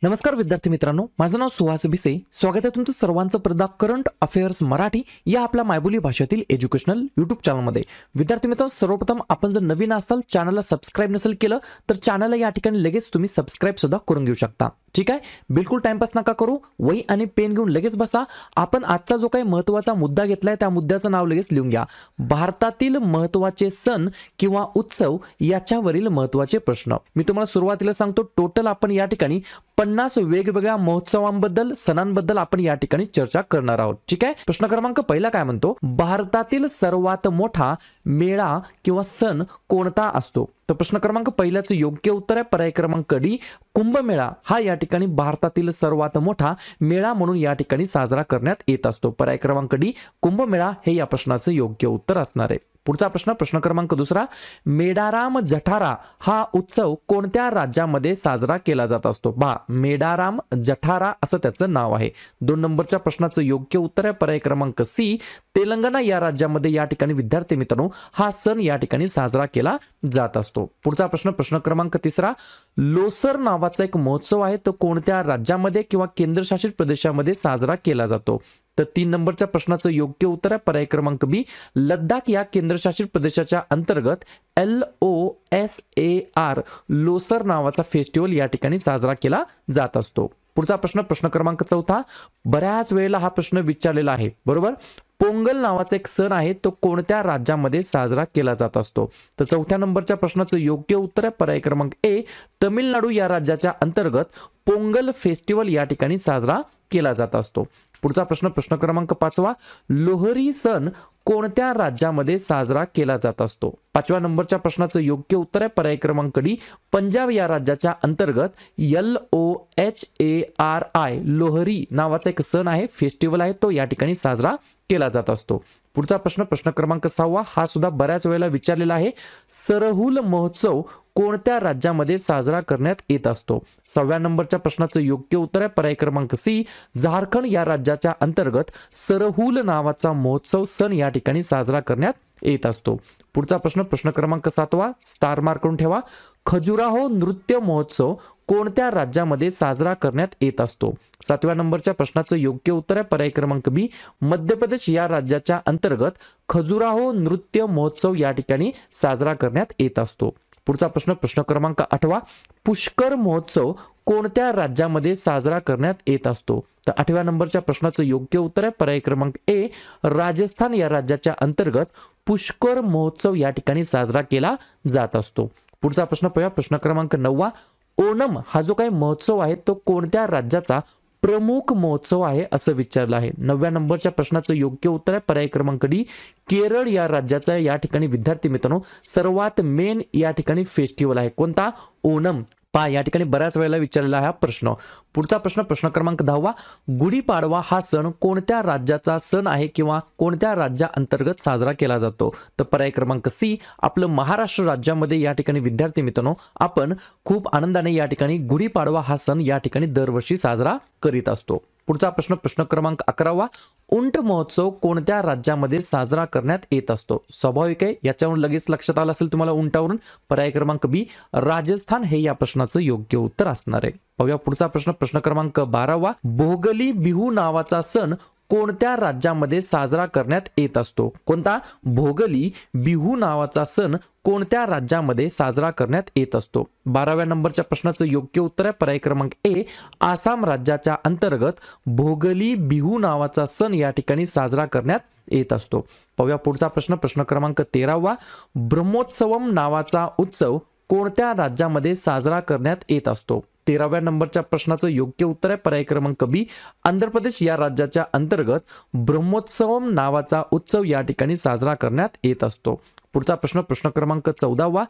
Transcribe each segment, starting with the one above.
नमस्कार विद्यार्थी मित्रांनो, माझं नाव सुहास भिसे. स्वागत आहे तुमचं सर्वांचं प्रदा करंट अफेअर्स मराठी या आपल्या मायबोली भाषेतील एज्युकेशनल यूट्यूब चॅनलमध्ये. विद्यार्थी मित्रांनो, सर्वप्रथम आपण जर नवीन असाल, चॅनलला सबस्क्राईब नसेल केलं तर चॅनलला या ठिकाणी लगेच तुम्ही सबस्क्राईब सुद्धा करून घेऊ शकता. ठीक आहे, बिलकुल टाइमपास नका करू. वही आणि पेन घेऊन लगेच बसा. आपण आजचा जो काही महत्त्वाचा मुद्दा घेतलाय त्या मुद्द्याचं नाव लगेच लिहून घ्या. भारतातील महत्त्वाचे सण किंवा उत्सव याच्यावरील महत्त्वाचे प्रश्न. मी तुम्हाला सुरुवातीला सांगतो, टोटल आपण या ठिकाणी 50 वेगवेगळ्या महोत्सवांबद्दल, सणांबद्दल आपण या ठिकाणी चर्चा करणार आहोत. ठीक आहे, प्रश्न क्रमांक पहिला काय म्हणतो, भारतातील सर्वात मोठा मेळा किंवा सण कोणता असतो? तर प्रश्न क्रमांक पहिल्याचं योग्य उत्तर आहे पर्याय क्रमांक डी, कुंभमेळा. हा या ठिकाणी भारतातील सर्वात मोठा मेळा म्हणून या ठिकाणी साजरा करण्यात येत असतो. पर्याय क्रमांक डी, कुंभमेळा हे या प्रश्नाचं योग्य उत्तर असणार आहे. पुढचा प्रश्न, प्रश्न क्रमांक दुसरा, मेडाराम जठारा हा उत्सव कोणत्या राज्यामध्ये साजरा केला जात असतो? मेडाराम जठारा असं त्याचं नाव आहे. 2 नंबरच्या प्रश्नाचं योग्य उत्तर आहे पर्याय क्रमांक सी, तेलंगणा या राज्यामध्ये या ठिकाणी विद्यार्थी मित्रांनो हा सण या ठिकाणी साजरा केला जात असतो. पुढचा प्रश्न, प्रश्न क्रमांक तिसरा, लोसर नावाचा एक महोत्सव आहे, तो कोणत्या राज्यामध्ये किंवा केंद्रशासित प्रदेशामध्ये साजरा केला जातो? तर 3 नंबरच्या प्रश्नाचं योग्य उत्तर आहे पर्याय क्रमांक बी, लद्दाख या केंद्रशासित प्रदेशाच्या अंतर्गत LOSAR लोसर नावाचा फेस्टिवल या ठिकाणी साजरा केला जात असतो. पुढचा प्रश्न, प्रश्न क्रमांक चौथा, बऱ्याच वेळेला हा प्रश्न विचारलेला आहे, बरोबर. पोंगल नावाचा एक सण आहे, तो कोणत्या राज्यामध्ये साजरा केला जात असतो? तर 4थ्या नंबरच्या प्रश्नाचं योग्य उत्तर आहे पर्याय क्रमांक ए, तमिळनाडू या राज्याच्या अंतर्गत पोंगल फेस्टिवल या ठिकाणी साजरा केला जात असतो. पुढचा प्रश्न, प्रश्न क्रमांक 5वा, लोहरी सण कोणत्या राज्यामध्ये साजरा केला जात असतो? 5व्या नंबरच्या प्रश्नाचं योग्य उत्तर आहे पर्याय क्रमांक डी, पंजाब या राज्याच्या अंतर्गत LOHARI लोहरी नावाचा एक सण आहे, फेस्टिवल आहे, तो या ठिकाणी साजरा केला जात असतो. पुढचा प्रश्न, प्रश्न क्रमांक 6वा, हा सुद्धा बऱ्याच वेळेला विचारलेला आहे, सरहुल महोत्सव कोणत्या राज्यामध्ये साजरा करण्यात येत असतो? 6व्या नंबरच्या प्रश्नाचं योग्य उत्तर आहे पर्याय क्रमांक सी, झारखंड या राज्याच्या अंतर्गत सरहुल नावाचा महोत्सव सण या ठिकाणी साजरा करण्यात येत असतो. पुढचा प्रश्न, प्रश्न क्रमांक 7वा, स्टार मार्क करून ठेवा, खजुराहो नृत्य महोत्सव कोणत्या राज्यामध्ये साजरा करण्यात येत असतो? 7व्या नंबरच्या प्रश्नाचं योग्य उत्तर आहे पर्याय क्रमांक बी, मध्य प्रदेश या राज्याच्या अंतर्गत खजुराहो नृत्य महोत्सव या ठिकाणी साजरा करण्यात येत असतो. पुढचा प्रश्न, प्रश्न क्रमांक 8वा, पुष्कर महोत्सव कोणत्या राज्यामध्ये साजरा करण्यात येत असतो? तर 8व्या नंबरच्या प्रश्नाचं योग्य उत्तर आहे पर्याय क्रमांक ए, राजस्थान या राज्याच्या अंतर्गत पुष्कर महोत्सव या ठिकाणी साजरा केला जात असतो. पुढचा प्रश्न पाहूया, प्रश्न क्रमांक 9वा, ओणम हा जो काही महोत्सव आहे तो कोणत्या राज्याचा प्रमुख महोत्सव आहे असं विचारलं आहे. 9व्या नंबरच्या प्रश्नाचं योग्य उत्तर आहे पर्याय क्रमांक डी, केरळ या राज्याचा या ठिकाणी विद्यार्थी मित्रांनो सर्वात मेन या ठिकाणी फेस्टिवल आहे. कोणता? ओणम. या ठिकाणी बऱ्याच वेळेला विचारलेला हा प्रश्न. पुढचा प्रश्न, प्रश्न क्रमांक 10वा, गुढीपाडवा हा सण कोणत्या राज्याचा सण आहे किंवा कोणत्या राज्या अंतर्गत साजरा केला जातो? तर पर्याय क्रमांक सी, आपलं महाराष्ट्र राज्यामध्ये या ठिकाणी विद्यार्थी मित्रांनो आपण खूप आनंदाने या ठिकाणी गुढीपाडवा हा सण या ठिकाणी दरवर्षी साजरा करीत असतो. पुढचा प्रश्न, प्रश्न क्रमांक 11वा, उंट महोत्सव कोणत्या राज्यामध्ये साजरा करण्यात येत असतो? स्वाभाविक आहे, याच्यावरून लगेच लक्षात आलं असेल तुम्हाला उंटावरून. पर्याय क्रमांक बी, राजस्थान हे या प्रश्नाचं योग्य उत्तर असणार आहे. पाहूया पुढचा प्रश्न, प्रश्न क्रमांक 12वा, भोगली बिहू नावाचा सण कोणत्या राज्यामध्ये साजरा करण्यात येत असतो? कोणता? भोगली बिहू नावाचा सण कोणत्या राज्यामध्ये साजरा करण्यात येत असतो? 12व्या नंबरच्या प्रश्नाचं योग्य उत्तर आहे पर्याय क्रमांक ए, आसाम राज्याच्या अंतर्गत भोगली बिहू नावाचा सण या ठिकाणी साजरा करण्यात येत असतो. पाहूया पुढचा प्रश्न, प्रश्न क्रमांक 13वा, ब्रह्मोत्सवम नावाचा उत्सव कोणत्या राज्यामध्ये साजरा करण्यात येत असतो? 13व्या नंबरच्या प्रश्नाचं योग्य उत्तर आहे पर्याय क्रमांक बी, आंध्र प्रदेश या राज्याच्या अंतर्गत ब्रह्मोत्सवम नावाचा उत्सव या ठिकाणी साजरा करण्यात येत असतो. पुढचा प्रश्न, प्रश्न क्रमांक 14वा,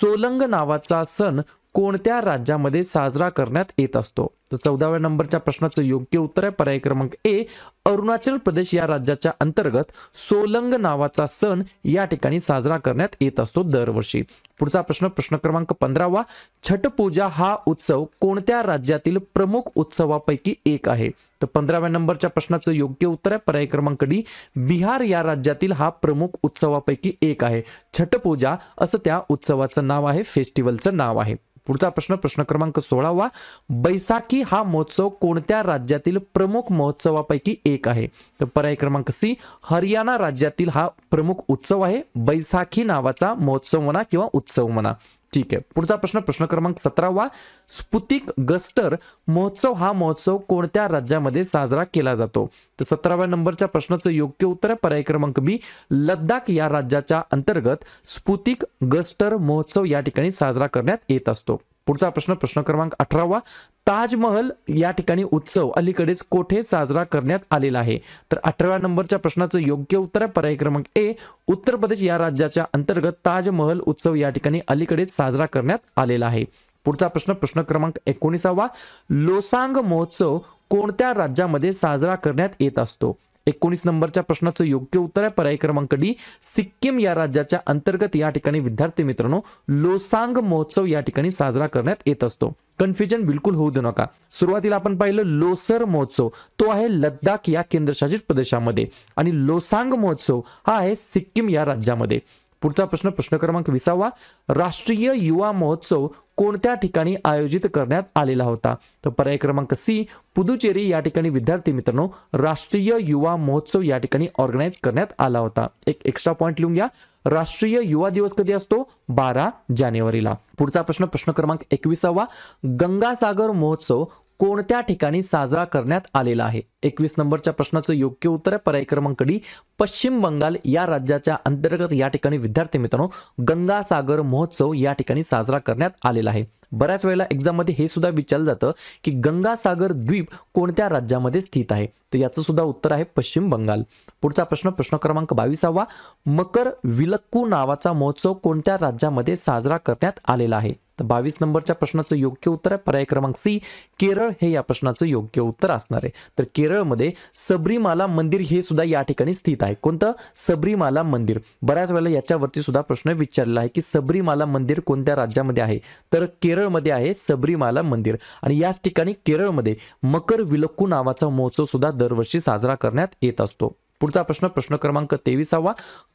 सोलंग नावाचा सण कोणत्या राज्यामध्ये साजरा करण्यात येत असतो? तर 14व्या नंबरच्या प्रश्नाचं योग्य उत्तर आहे पर्याय क्रमांक ए, अरुणाचल प्रदेश या राज्याच्या अंतर्गत सोलंग नावाचा सण या ठिकाणी साजरा करण्यात येत असतो दरवर्षी. पुढचा प्रश्न, प्रश्न क्रमांक 15वा, छठ पूजा हा उत्सव कोणत्या राज्यातील प्रमुख उत्सवापैकी एक आहे? तर 15व्या नंबरच्या प्रश्नाचं योग्य उत्तर आहे पर्याय क्रमांक डी, बिहार या राज्यातील हा प्रमुख उत्सवापैकी एक आहे. छठ पूजा असं त्या उत्सवाचं नाव आहे, फेस्टिवलचं नाव आहे. पुढचा प्रश्न, प्रश्न क्रमांक 16वा, बैसाखी बैसाखी हा महोत्सव कोणत्या राज्यातील प्रमुख महोत्सवापैकी एक आहे? तर पर्याय क्रमांक सी, हरियाणा राज्यातील हा प्रमुख उत्सव आहे. बैसाखी नावाचा महोत्सव म्हणा किंवा उत्सव म्हणा. ठीक आहे. पुढचा प्रश्न, प्रश्न क्रमांक 17वा, स्पुतिक गस्टर महोत्सव हा महोत्सव कोणत्या राज्यामध्ये साजरा केला जातो? तर 17व्या नंबरच्या प्रश्नाचं योग्य उत्तर आहे पर्याय क्रमांक बी, लडाख या राज्याच्या अंतर्गत स्पुतिक गस्टर महोत्सव या ठिकाणी साजरा करण्यात येत असतो. पुढचा प्रश्न, प्रश्न क्रमांक 18वा, ताजमहल या ठिकाणी उत्सव अलीकडेच कोठे साजरा करण्यात आलेला आहे? तर 18व्या नंबरच्या प्रश्नाचं योग्य उत्तर आहे पर्याय क्रमांक ए, उत्तर प्रदेश या राज्याच्या अंतर्गत ताजमहल उत्सव या ठिकाणी अलीकडेच साजरा करण्यात आलेला आहे. पुढचा प्रश्न, प्रश्न क्रमांक 19वा, लोसांग महोत्सव कोणत्या राज्यामध्ये साजरा करण्यात येत असतो? 19 नंबरच्या प्रश्नाचं योग्य उत्तर आहे पर्याय क्रमांक डी, सिक्कीम या राज्याच्या अंतर्गत या ठिकाणी विद्यार्थी मित्रांनो लोसांग महोत्सव या ठिकाणी साजरा करण्यात येत असतो. कन्फ्युजन बिलकुल होऊ देऊ नका. सुरुवातीला आपण पाहिलं लोसर महोत्सव, तो आहे लडाख या केंद्रशासित प्रदेशामध्ये, आणि लोसांग महोत्सव हा आहे सिक्कीम या राज्यामध्ये. पुढचा प्रश्न, प्रश्न क्रमांक 20वा, राष्ट्रीय युवा महोत्सव कोणत्या ठिकाणी आयोजित करण्यात आलेला होता? तर पर्याय क्रमांक सी, पुदुचेरी या ठिकाणी विद्यार्थी मित्रांनो राष्ट्रीय युवा महोत्सव या ठिकाणी ऑर्गनाइज करण्यात आला होता. एक एक्स्ट्रा पॉइंट लिहून घ्या. राष्ट्रीय युवा दिवस कधी असतो? 12 जानेवारीला. पुढचा प्रश्न, प्रश्न क्रमांक 21वा, गंगासागर महोत्सव कोणत्या ठिकाणी साजरा करण्यात आलेला आहे? 21 नंबरच्या प्रश्नाचं योग्य उत्तर आहे पर्याय क्रमांक डी, पश्चिम बंगाल या राज्याच्या अंतर्गत या ठिकाणी विद्यार्थी मित्रांनो गंगासागर महोत्सव या ठिकाणी साजरा करण्यात आलेला आहे. बऱ्याच वेळेला एक्झाम मध्ये हे सुद्धा विचारलं जातं की गंगासागर द्वीप कोणत्या राज्यामध्ये स्थित आहे? तर याचं सुद्धा उत्तर आहे पश्चिम बंगाल. पुढचा प्रश्न, प्रश्न क्रमांक 22वा, मकर विलक्कू नावाचा महोत्सव कोणत्या राज्यामध्ये साजरा करण्यात आलेला आहे? तर 22 नंबरच्या प्रश्नाचं योग्य उत्तर आहे पर्याय क्रमांक सी, केरळ हे या प्रश्नाचं योग्य उत्तर असणार आहे. तर केरळमध्ये सबरीमाला मंदिर हे सुद्धा या ठिकाणी स्थित आहे. कोणतं? सबरीमाला मंदिर. बऱ्याच वेळेला याच्यावरती सुद्धा प्रश्न विचारलेला आहे की सबरीमाला मंदिर कोणत्या राज्यामध्ये आहे? तर केरळमध्ये आहे सबरीमाला मंदिर, आणि याच ठिकाणी केरळमध्ये मकर विलक्कू नावाचा महोत्सव सुद्धा दरवर्षी साजरा करण्यात येत असतो. पुढचा प्रश्न, प्रश्न क्रमांक 23वा,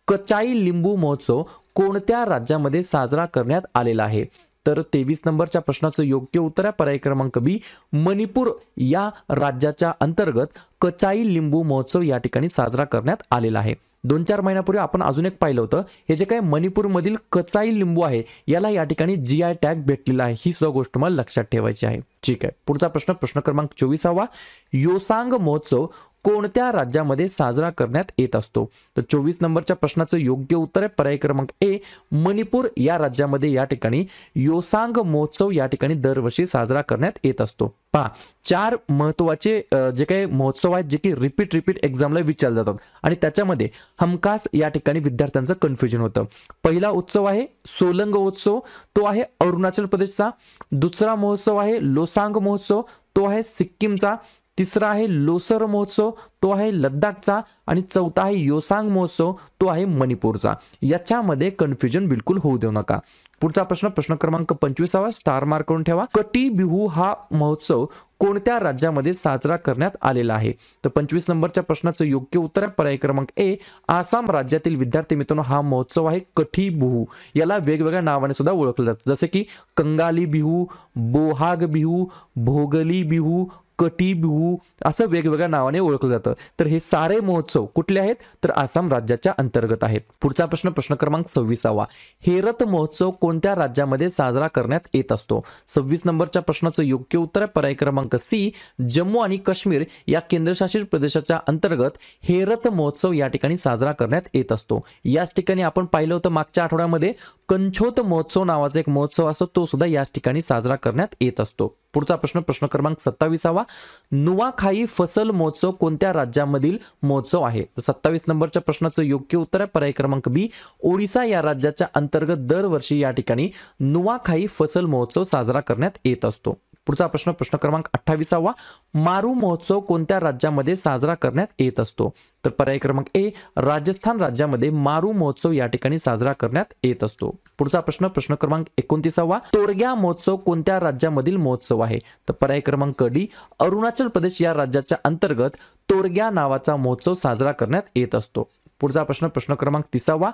कचाई लिंबू महोत्सव कोणत्या राज्यामध्ये साजरा करण्यात आलेला आहे? तर 23 नंबरच्या प्रश्नाचं योग्य उत्तर आहे पर्याय क्रमांक बी, मणिपूर या राज्याच्या अंतर्गत कचाई लिंबू महोत्सव या ठिकाणी साजरा करण्यात आलेला आहे. 2-4 महिन्यापूर्वी आपण अजून एक पाहिलं होतं, हे जे काही मणिपूरमधील कचाई लिंबू आहे याला या ठिकाणी GI टॅग भेटलेला आहे. ही सुद्धा गोष्ट मला लक्षात ठेवायची आहे. ठीक आहे. पुढचा प्रश्न, प्रश्न क्रमांक 24वा, योसांग महोत्सव कोणत्या राज्यामध्ये साजरा करण्यात येत असतो? तर 24 नंबरच्या प्रश्नाचं योग्य उत्तर आहे पर्याय क्रमांक ए, मणिपूर या राज्यामध्ये या ठिकाणी योसांग महोत्सव या ठिकाणी दरवर्षी साजरा करण्यात येत असतो. पहा, 4 महत्वाचे जे काही महोत्सव आहेत जे की रिपीट एक्झामला विचारले जातात, आणि त्याच्यामध्ये हमखास या ठिकाणी विद्यार्थ्यांचं कन्फ्युजन होतं. पहिला उत्सव आहे सोलंग उत्सव, तो आहे अरुणाचल प्रदेशचा. दुसरा महोत्सव आहे लोसांग महोत्सव, तो आहे सिक्कीमचा. तिसरा आहे लोसर महोत्सव, तो आहे लडाखचा. आणि चौथा आहे योसांग महोत्सव, तो आहे मणिपूरचा. याच्यामध्ये कन्फ्युजन बिलकुल होऊ देऊ नका. पुढचा प्रश्न, प्रश्न क्रमांक 25वा, स्टार मार्क करून ठेवा. कटी बिहू हा महोत्सव कोणत्या राज्यामध्ये साजरा करण्यात आलेला आहे? तर 25 नंबरच्या प्रश्नाचं योग्य उत्तर आहे पर्याय क्रमांक ए, आसाम राज्यातील विद्यार्थी मित्रांनो हा महोत्सव आहे कठी बिहू. याला वेगवेगळ्या नावाने सुद्धा ओळखलं जातं, जसे की कंगाली बिहू, बोहाग बिहू, भोगली बिहू, कटी बिहू, असं वेगवेगळ्या नावाने ओळखलं जातं. तर हे सारे महोत्सव कुठले आहेत? तर आसाम राज्याच्या अंतर्गत आहेत. पुढचा प्रश्न, प्रश्न क्रमांक 26वा, हेरत महोत्सव कोणत्या राज्यामध्ये साजरा करण्यात येत असतो? 26 नंबरच्या प्रश्नाचं योग्य उत्तर आहे पर्याय क्रमांक सी, जम्मू आणि काश्मीर या केंद्रशासित प्रदेशाच्या अंतर्गत हेरत महोत्सव या ठिकाणी साजरा करण्यात येत असतो. याच ठिकाणी आपण पाहिलं होतं मागच्या आठवड्यामध्ये कंछोत महोत्सव नावाचा एक महोत्सव असतो, तो सुद्धा याच ठिकाणी साजरा करण्यात येत असतो. पुढचा प्रश्न, प्रश्न क्रमांक 27वा, नुआखाई फसल महोत्सव कोणत्या राज्यामधील महोत्सव आहे? तर 27 नंबरच्या प्रश्नाचं योग्य उत्तर आहे पर्याय क्रमांक बी, ओडिसा या राज्याच्या अंतर्गत दरवर्षी या ठिकाणी नुआखाई फसल महोत्सव साजरा करण्यात येत असतो. पुढचा प्रश्न, प्रश्न क्रमांक 28वा, मारू महोत्सव कोणत्या राज्यामध्ये साजरा करण्यात येत असतो? तर पर्याय क्रमांक ए, राजस्थान राज्यामध्ये मारू महोत्सव या ठिकाणी साजरा करण्यात येत असतो. पुढचा प्रश्न, प्रश्न क्रमांक 29वा, तोरग्या महोत्सव कोणत्या राज्यामधील महोत्सव आहे? तर पर्याय क्रमांक डी, अरुणाचल प्रदेश या राज्याच्या अंतर्गत तोरग्या नावाचा महोत्सव साजरा करण्यात येत असतो. पुढचा प्रश्न, प्रश्न क्रमांक 30वा,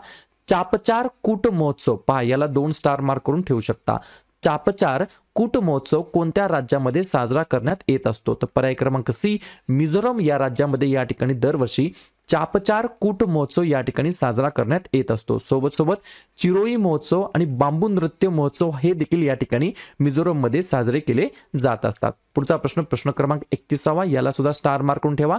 चापचार कूट महोत्सव. पहा, याला 2 स्टार मार्क करून ठेवू शकता. चापचार कूट महोत्सव कोणत्या राज्यामध्ये साजरा करण्यात येत असतो? तर पर्याय क्रमांक सी, मिझोरम या राज्यामध्ये या ठिकाणी दरवर्षी चापचार कूट महोत्सव या ठिकाणी साजरा करण्यात येत असतो. सोबत सोबत चिरोई महोत्सव आणि बांबू नृत्य महोत्सव हे देखील या ठिकाणी मिझोरम मध्ये साजरे केले जात असतात. पुढचा प्रश्न, प्रश्न क्रमांक 31, याला सुद्धा स्टार मार्क करून ठेवा.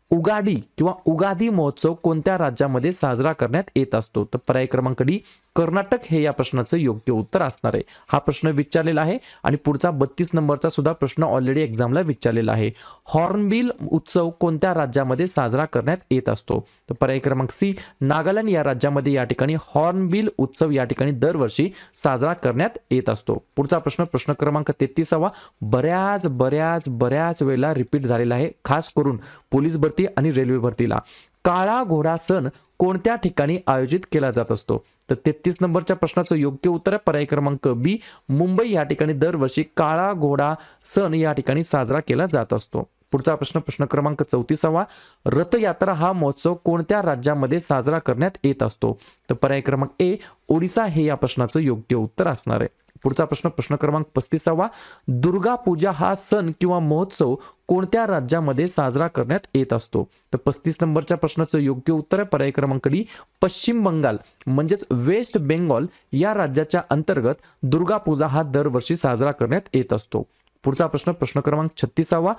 उगाडी किंवा उगादी महोत्सव कोणत्या राज्यामध्ये साजरा करण्यात येत असतो? तर पर्याय क्रमांक डी, कर्नाटक हे या प्रश्नाचं योग्य उत्तर असणार आहे. हा प्रश्न विचारलेला आहे आणि पुढचा 32 नंबरचा सुद्धा प्रश्न ऑलरेडी एक्झामला विचारलेला आहे. हॉर्नबिल उत्सव कोणत्या राज्यामध्ये साजरा करण्यात येत असतो? तर पर्याय क्रमांक सी, नागालँड या राज्यामध्ये या ठिकाणी हॉर्नबिल उत्सव या ठिकाणी दरवर्षी साजरा करण्यात येत असतो. पुढचा प्रश्न, प्रश्न क्रमांक 33, बऱ्याच वेळेला रिपीट झालेला आहे, खास करून पोलीस भरती आणि रेल्वे भरतीला. काळा घोडा सण कोणत्या ठिकाणी आयोजित केला जात असतो? तर 33 नंबरच्या प्रश्नाचं योग्य उत्तर आहे पर्याय क्रमांक बी, मुंबई या ठिकाणी दरवर्षी काळा घोडा सण या ठिकाणी साजरा केला जात असतो. पुढचा प्रश्न, प्रश्न क्रमांक 34, रथयात्रा हा महोत्सव कोणत्या राज्यामध्ये साजरा करण्यात येत असतो? तर पर्याय क्रमांक ए, ओडिसा हे या प्रश्नाचं योग्य उत्तर असणार आहे. पुढचा प्रश्न, प्रश्न क्रमांक 35, दुर्गा पूजा हा सण किंवा महोत्सव कोणत्या राज्यामध्ये साजरा करण्यात येत असतो? तर 35 नंबरच्या प्रश्नाचं योग्य उत्तर आहे पर्याय क्रमांक डी, पश्चिम बंगाल म्हणजेच वेस्ट बेंगॉल या राज्याच्या अंतर्गत दुर्गा पूजा हा दरवर्षी साजरा करण्यात येत असतो. पुढचा प्रश्न, प्रश्न क्रमांक 36,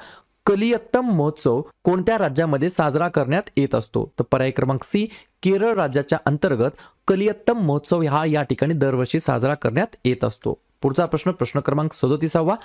कलियत्तम महोत्सव कोणत्या राज्यामध्ये साजरा करण्यात येत असतो? तर पर्याय क्रमांक सी, केरळ राज्याच्या अंतर्गत कलियत्तम महोत्सव हा या ठिकाणी दरवर्षी साजरा करण्यात येत असतो. पुढचा प्रश्न, प्रश्न क्रमांक 37,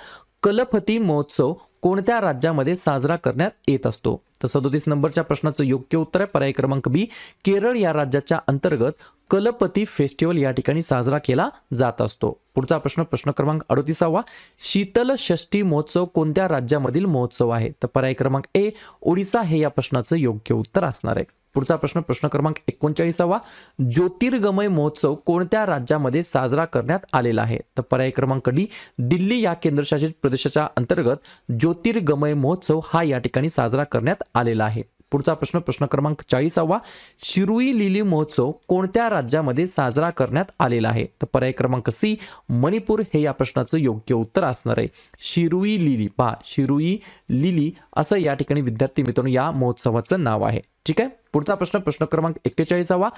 कलफती महोत्सव कोणत्या राज्यामध्ये साजरा करण्यात येत असतो? तर 37 नंबरच्या प्रश्नाचं योग्य उत्तर आहे पर्याय क्रमांक बी, केरळ या राज्याच्या अंतर्गत कलपती फेस्टिवल या ठिकाणी साजरा केला जात असतो. पुढचा प्रश्न, प्रश्न क्रमांक 38, शीतल षष्ठी महोत्सव कोणत्या राज्यामधील महोत्सव आहे? तर पर्याय क्रमांक ए, ओडिसा हे या प्रश्नाचं योग्य उत्तर असणार आहे. पुढचा प्रश्न, प्रश्न क्रमांक 39, ज्योतिर्गमय महोत्सव कोणत्या राज्यामध्ये साजरा करण्यात आलेला आहे? तर पर्याय क्रमांक डी, दिल्ली या केंद्रशासित प्रदेशाच्या अंतर्गत ज्योतिर्गमय महोत्सव हा या ठिकाणी साजरा करण्यात आलेला आहे. पुढचा प्रश्न, प्रश्न क्रमांक 40, शिरुई लिली महोत्सव कोणत्या राज्यामध्ये साजरा करण्यात आलेला आहे? तर पर्याय क्रमांक सी, मणिपूर हे या प्रश्नाचं योग्य उत्तर असणार आहे. शिरुई लिली, पहा शिरुई लिली असं या ठिकाणी विद्यार्थी मित्रांनो या महोत्सवाचं नाव आहे. ठीक आहे. पुढचा प्रश्न, प्रश्न क्रमांक 41,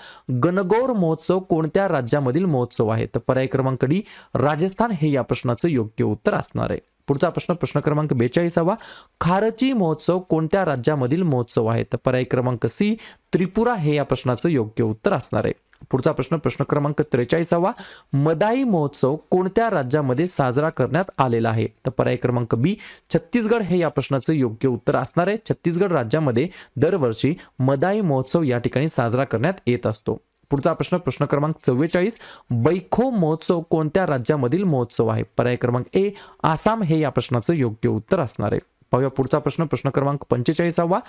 गणगौर महोत्सव कोणत्या राज्यामधील महोत्सव आहे? तर पर्याय क्रमांक डी, राजस्थान हे या प्रश्नाचं योग्य उत्तर असणार आहे. पुढचा प्रश्न, प्रश्न क्रमांक 42, खारची महोत्सव कोणत्या राज्यामधील महोत्सव आहे? तर पर्याय क्रमांक सी, त्रिपुरा हे या प्रश्नाचं योग्य उत्तर असणार आहे. पुढचा प्रश्न, प्रश्न क्रमांक 43, मदाई महोत्सव कोणत्या राज्यामध्ये साजरा करण्यात आलेला आहे? तर पर्याय क्रमांक बी, छत्तीसगड हे या प्रश्नाचं योग्य उत्तर असणार आहे. छत्तीसगड राज्यामध्ये दरवर्षी मदाई महोत्सव या ठिकाणी साजरा करण्यात येत असतो. पुढचा प्रश्न, प्रश्न क्रमांक 44, बैखो महोत्सव कोणत्या राज्यामधील महोत्सव आहे? पर्याय क्रमांक ए, आसाम हे या प्रश्नाचं योग्य उत्तर असणार आहे. पाहूया पुढचा प्रश्न, प्रश्न क्रमांक 45,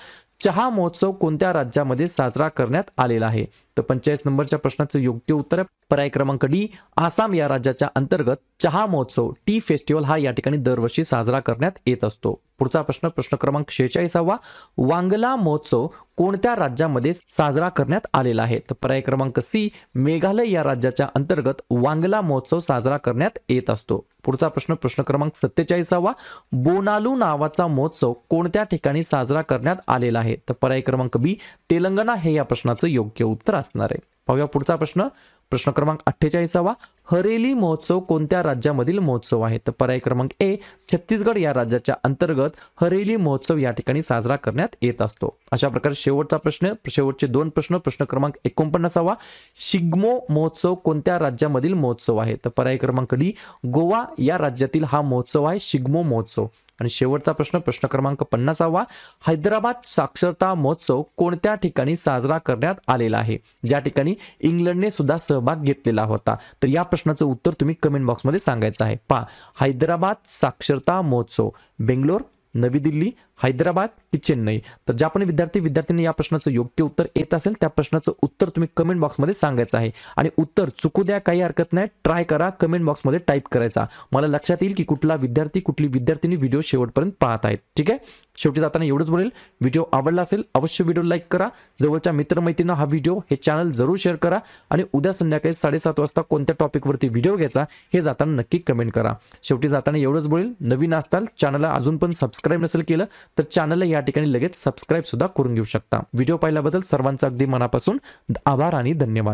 चहा महोत्सव कोणत्या राज्यामध्ये साजरा करण्यात आलेला आहे? तर 45 नंबरच्या प्रश्नाचं योग्य उत्तर आहे पर्याय क्रमांक डी, आसाम या राज्याच्या अंतर्गत चहा महोत्सव टी फेस्टिवल हा या ठिकाणी दरवर्षी साजरा करण्यात येत असतो. पुढचा प्रश्न, प्रश्न क्रमांक 46, वांगला महोत्सव कोणत्या राज्यामध्ये साजरा करण्यात आलेला आहे? तर पर्याय क्रमांक सी, मेघालय या राज्याच्या अंतर्गत वांगला महोत्सव साजरा करण्यात येत असतो. पुढचा प्रश्न, प्रश्न क्रमांक 47, बोनालू नावाचा महोत्सव कोणत्या ठिकाणी साजरा करण्यात आलेला आहे? तर पर्याय क्रमांक बी, तेलंगणा हे या प्रश्नाचं योग्य उत्तर असणार आहे. पाहूया पुढचा प्रश्न, प्रश्न क्रमांक 48, हरेली महोत्सव कोणत्या राज्यामधील महोत्सव आहे? तर पर्याय क्रमांक ए, छत्तीसगड या राज्याच्या अंतर्गत हरेली महोत्सव या ठिकाणी साजरा करण्यात येत असतो. अशा प्रकारे शेवटचा प्रश्न, शेवटचे दोन प्रश्न, प्रश्न क्रमांक 49, शिग्मो महोत्सव कोणत्या राज्यामधील महोत्सव आहे? तर पर्याय क्रमांक डी, गोवा या राज्यातील हा महोत्सव आहे शिग्मो महोत्सव. आणि शेवटचा प्रश्न, प्रश्न क्रमांक 50, हैदराबाद साक्षरता महोत्सव कोणत्या ठिकाणी साजरा करण्यात आलेला आहे? ज्या ठिकाणी इंग्लंडने सुद्धा सहभाग घेतलेला होता. तर या प्रश्नाचं उत्तर तुम्ही कमेंट बॉक्समध्ये सांगायचं आहे. पहा, हैदराबाद साक्षरता महोत्सव बेंगलोर, नवी दिल्ली, हैदराबाद की चेन्नई? तर ज्या पण विद्यार्थ्यांनी या प्रश्नाचं योग्य उत्तर येत असेल त्या प्रश्नाचं उत्तर तुम्ही कमेंट बॉक्समध्ये सांगायचं आहे आणि उत्तर चुकू द्या, काही हरकत नाही, ट्राय करा, कमेंट बॉक्समध्ये टाईप करायचा. मला लक्षात येईल की कुठला विद्यार्थी कुठली विद्यार्थिनी व्हिडिओ शेवटपर्यंत पाहत आहेत. ठीक आहे, शेवटी जाताना एवढंच बोलेल, व्हिडिओ आवडला असेल अवश्य व्हिडिओ लाईक करा, जवळच्या मित्रमैत्रिणींना हा व्हिडिओ हे चॅनल जरूर शेअर करा आणि उद्या संध्याकाळी 7:30 वाजता कोणत्या टॉपिकवरती व्हिडिओ घ्यायचा हे जाताना नक्की कमेंट करा. शेवटी जाताना एवढंच बोलेल, नवीन असताल चॅनलला अजून पण सबस्क्राईब नसेल केलं तर चॅनलला या ठिकाणी लगेच सबस्क्राईब सुद्धा करून घेऊ शकता. व्हिडिओ पाहिल्याबद्दल सर्वांचा अगदी मनापासून आभार आणि धन्यवाद.